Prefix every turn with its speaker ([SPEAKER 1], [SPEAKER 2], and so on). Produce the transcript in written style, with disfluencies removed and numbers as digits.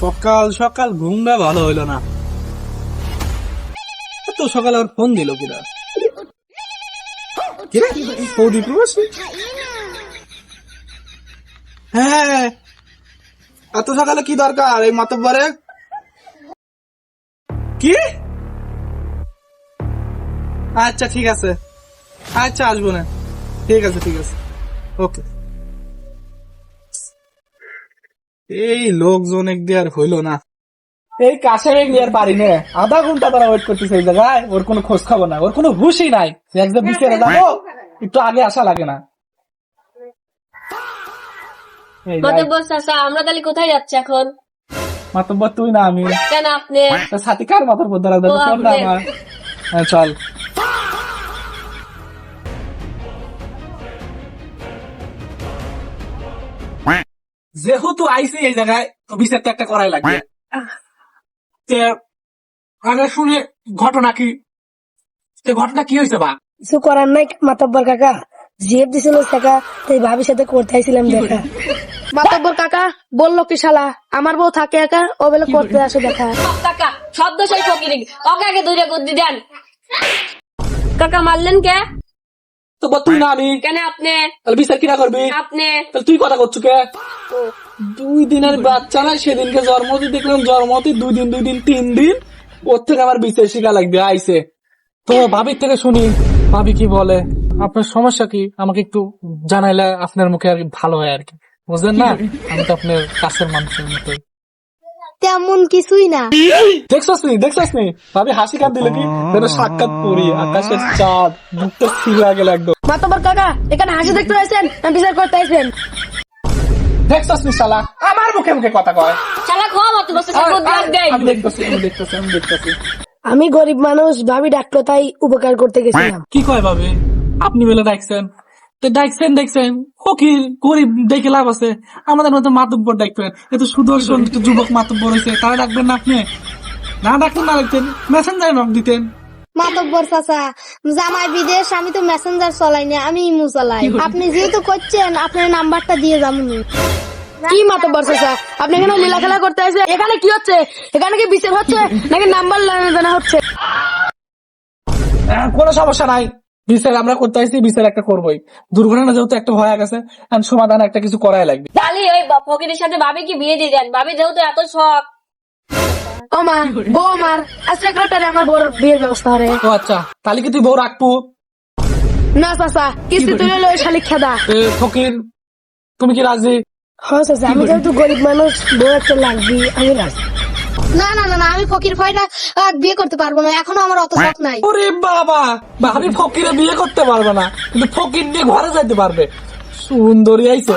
[SPEAKER 1] সকাল সকাল ঘুমটা ভালো হইলো না। তো সকালে আবার ফোন দিল কিরা? সৌদি প্রবাসী? হ্যাঁ, এত সকালে কি দরকার এই মাতব্বরে? কি? আচ্ছা ঠিক আছে, আচ্ছা আসবো না। ঠিক আছে ঠিক আছে, ওকে। এই লোকজন এক দিয়ে আর হইলো না। এই কাছের আর পারি না, আধা ঘন্টা তারা ওয়েট করতেছে এই জায়গায়, ওর কোনো খোঁজ খবর নাই, ওর কোনো হুশই নাই। একদম বিকেলে যাবো, একটু আগে আসা লাগে না।
[SPEAKER 2] মাতব্বর চাচা, আমরা তাহলে কোথায় যাচ্ছি এখন?
[SPEAKER 1] মাতব্বর তুই না আমি?
[SPEAKER 2] কেন আপনি?
[SPEAKER 1] সাথী কার মাতব্বর দ্বারা
[SPEAKER 2] ও, আপনি।
[SPEAKER 1] আমার। হ্যাঁ, চল। যেহেতু আইসি এই জায়গায়, তো বিচার তো একটা করাই লাগবে। আগে শুনে ঘটনা কি, ঘটনা কি হয়েছে বা?
[SPEAKER 3] কিছু করার নাই মাতব্বর কাকা, জিএফ দিছিল টাকা, তাই ভাবির সাথে করতে আইছিলাম দেখা। মাতব্বর কাকা বললো কি শালা আমার বউ থাকে একা, ও বেলা করতে আসে দেখা।
[SPEAKER 2] কাকা শব্দ সেই ফকিরি, ওকে আগে দুইটা গুদ্দি দেন। কাকা মারলেন কে?
[SPEAKER 1] তো তুই না আমি?
[SPEAKER 2] কেন আপনি?
[SPEAKER 1] তাহলে বিচার কিনা করবি?
[SPEAKER 2] আপনি।
[SPEAKER 1] তাহলে তুই কথা করছু কে? 2 দিনের বাচ্চা না, সেদিনকে জন্মতে দেখলাম, জন্মতে 2 দিন 3 দিন, ওর থেকে আমার বিচার শিখা লাগবে আইসে। তো ভাবির থেকে শুনি, ভাবি কি বলে। আপনার সমস্যা কি আমাকে একটু জানাইলে আপনার মুখে আর কি ভালো হয় আর কি, বুঝলেন না? আমি তো আপনার কাছের মানুষের মতোই।
[SPEAKER 3] তেমন কিছুই না।
[SPEAKER 1] দেখছস নি ভাবি হাসি কান দিলে কি যেন সাক্ষাৎ করি, আকাশের চাঁদ, মুখটা ছিলা গেল একদম।
[SPEAKER 3] মাতব্বর কাকা এখানে হাসি দেখতে আইছেন না বিচার করতে আইছেন?
[SPEAKER 1] দেখছস নি শালা আমার মুখে মুখে কথা কয়।
[SPEAKER 2] শালা খাওয়া মাতব্বর চাচা গুদ্দি আর দেই।
[SPEAKER 1] আমি দেখতেছি।
[SPEAKER 3] আমি গরিব মানুষ, ভাবি ডাকলো তাই উপকার করতে গেছিলাম।
[SPEAKER 1] কি কয় ভাবে? আপনি বেলা ডাকছেন তো দেখছেন ফকির গরিব দেখে লাভ আছে? আমাদের মতো মাতব্বর ডাকবেন, এত সুদর্শন একটু যুবক মাতব্বর হয়েছে, তারা ডাকবেন না আপনি? না ডাকতেন, না ডাকতেন মেসেঞ্জারে নক দিতেন।
[SPEAKER 4] মাতব্বর চাচা, জামাই বিদেশ, আমি তো মেসেঞ্জার চলাই না, আমি ইমু চালাই। আপনি যেহেতু করছেন আপনার নাম্বারটা দিয়ে যাবো।
[SPEAKER 3] কি মাতব্বর চাচা, আপনি এখানে লীলা খেলা করতে আইছেন? এখানে কি হচ্ছে? এখানে কি বিচার হচ্ছে নাকি নাম্বার জানা হচ্ছে?
[SPEAKER 1] কোনো সমস্যা নাই, বিচার আমরা করতে আসছি, বিচার একটা করবোই। দুর্ঘটনা যেহেতু একটা হয়ে গেছে, সমাধান একটা কিছু করাই লাগবে।
[SPEAKER 2] তাহলে ওই ফকিরের সাথে ভাবি কি বিয়ে দিয়ে দেন? ভাবি যেহেতু এত শখ।
[SPEAKER 3] ও মা, বউ আমার সেক্রেটারি, আমার বড় বিয়ের ব্যবস্থা করে।
[SPEAKER 1] ও আচ্ছা, তাহলে কি তুই বউ রাখবো?
[SPEAKER 3] না চাচা, কিস্তি তুলে লই শালিক খেদা।
[SPEAKER 1] ফকির তুমি কি রাজি?
[SPEAKER 3] হ্যাঁ চাচা, আমি যেহেতু গরিব মানুষ, বউ একটা লাগবে, আমি রাজি।
[SPEAKER 4] না না না না, আমি ফকির ভাইটা বিয়ে করতে পারবো না, এখনো আমার অত শখ নাই।
[SPEAKER 1] ওরে বাবা, ভাবি ফকিরে বিয়ে করতে পারবে না, কিন্তু ফকির নিয়ে ঘরে যাইতে পারবে। সুন্দরী আইছে।